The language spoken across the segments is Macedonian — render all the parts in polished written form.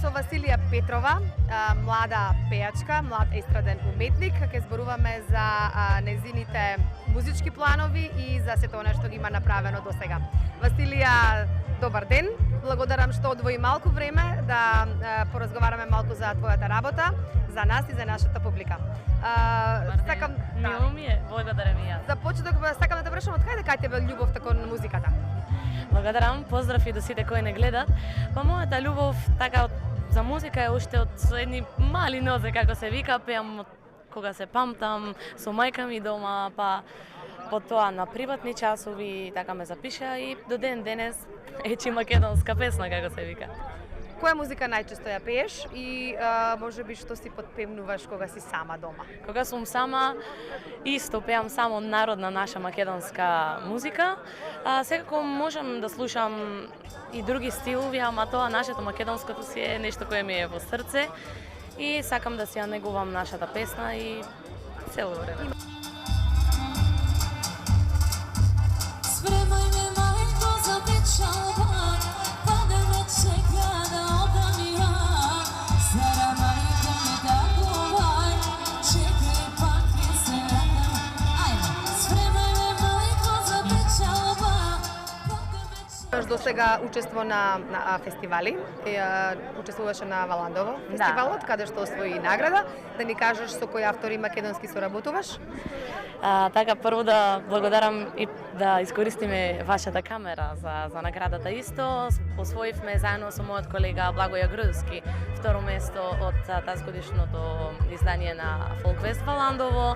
со Василија Петрова, млада пејачка, млад естраден уметник. Ке зборуваме за незините музички планови и за сето она што ги има направено до сега. Василија, добар ден. Благодарам што одвои малку време да поразговараме малку за твојата работа, за нас и за нашата публика. Сакам мило ми е, благодарам и јас. За почеток сакам да те прашам од каде тебе љубовта кон музиката? Благодарам, поздрав и до сите кои не гледат. Па мојата љубов така за музика е уште од едни мали нозе, како се вика, пеам кога се памтам со мајка ми дома, па потоа на приватни часови, така ме запиша и до ден денес ечи македонска песна, како се вика. Која музика најчесто ја пееш и можеби што си потпевнуваш кога си сама дома? Кога сум сама, исто пеам само народна наша македонска музика. Секако можам да слушам и други стилови, ама тоа нашето македонското си е нешто кое ми е во срце и сакам да си ја негувам нашата песна и цело време. Спремај ме мајко за печалба, па да ме чека да одам и ја. Зара мајко ми такувај, чекај пак ќе се вратам. Ајде, спремај ме мајко за печалба, па да ме чека. До сега учество на фестивали, учествуваше на Валандово фестивалот, каде што освои награда. Да ни кажеш со кои автори македонски соработуваш? Така, прво да благодарам и да искористиме вашата камера за наградата исто. Освоивме заедно со мојот колега Благоја Груевски второ место од тазгодишното издание на Фолквест Валандово.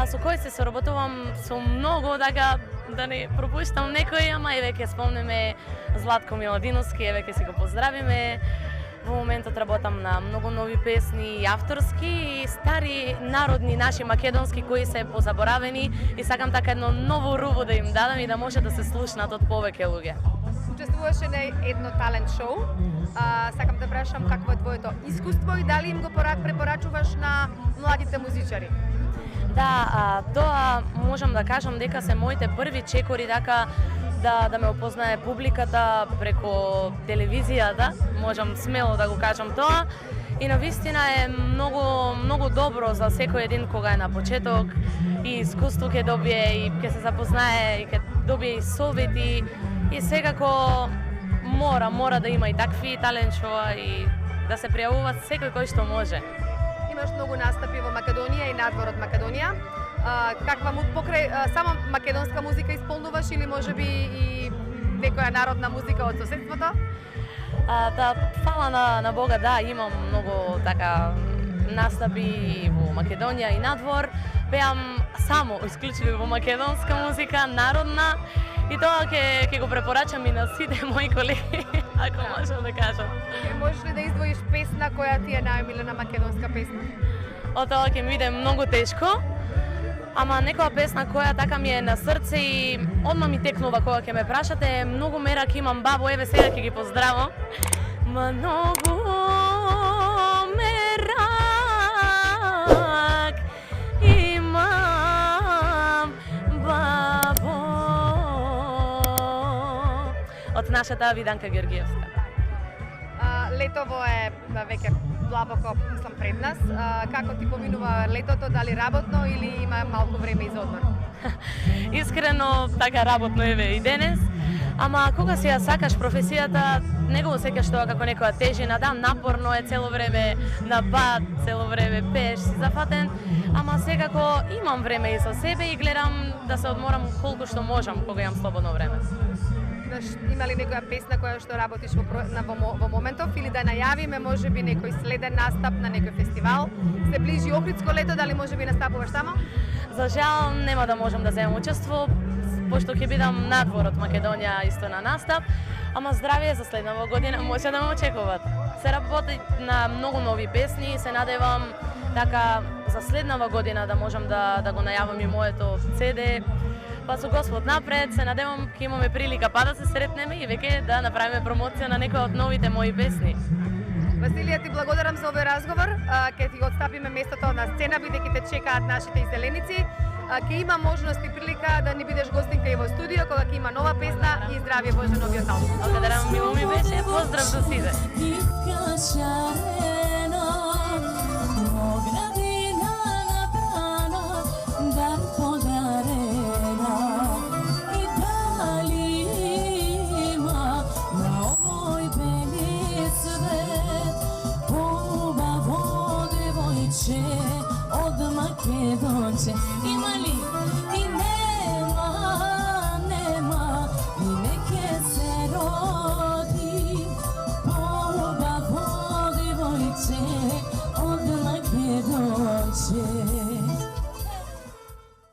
Со кој се соработувам со многу, така да не пропуштам некој, ама еве ќе спомнеме Златко Миладиновски, еве ќе си го поздравиме. Во моментот работам на многу нови песни и авторски и стари народни наши македонски кои се позаборавени и сакам така едно ново руво да им дадам и да може да се слушнат од повеќе луѓе. Учествуваше на едно талент шоу. Сакам да прашам какво е твоето искуство и дали им го препорачуваш на младите музичари? Да, тоа можам да кажам дека се моите први чекори така да ме опознае публиката преку телевизијата, можам смело да го кажам тоа. И навистина е многу добро за секој един кога е на почеток и искуство ќе добие и ќе се запознае и ќе добие и совети и секако мора да има и такви талент шоа и да се пријавува секој кој што може. Имаш многу настапи во Македонија и надвор од Македонија. Каква покрај само македонска музика исполнуваш или можеби и некоја народна музика од соседството? Да, фала на Бога, да, имам многу така настапи во Македонија и надвор. Пеам само исклучиво во македонска музика, народна и тоа ќе го препорачам и на сите мои колеги, ако можам да кажам. Можеш ли да издвоиш песна која ти е најомилена македонска песна? Од тоа ќе ми биде многу тешко. Ама некоја песна која така ми е на срце и одма ми текнува кога ќе ме прашате, многу мерак имам бабо, еве сега ќе ги поздравам. Многу мерак имам бабо. Од нашата Виданка Георгиевска. Летово е веќе длабоко сум пред нас. Како ти поминува летото, дали работно или има малку време и за одмор? Искрено, така работно еве и денес. Ама кога си ја сакаш професијата, не го осеќаш тоа како некоја тежина, да, напорно е цело време на пат, цело време пееш, си зафатен, ама секако имам време и за себе и гледам да се одморам колку што можам кога имам слободно време. Има ли некоја песна која што работиш во моментов или да најавиме можеби некој следен настап на некој фестивал? Се ближи Охридско лето, дали можеби настапуваш тамо? За жал нема да можам да земам учество, пошто ќе бидам надвор од Македонија исто на настап, ама здравје за следнава година може да ме очекуваат. Се работи на многу нови песни и се надевам така за следнава година да можам да го најавам и моето CD. Па со Господ напред, се надевам ќе имаме прилика па да се сретнеме и веќе да направиме промоција на некоја од новите мои песни. Василија, ти благодарам за овој разговор. Ќе ти го отстапиме местото на сцена, бидејќи те чекаат нашите изделеници. Ќе има можност и прилика да ни бидеш гостинка и во студио кога ќе има нова песна и здравје Боже новиот албум. Благодарам, мило ми беше. Поздрав до сите. ide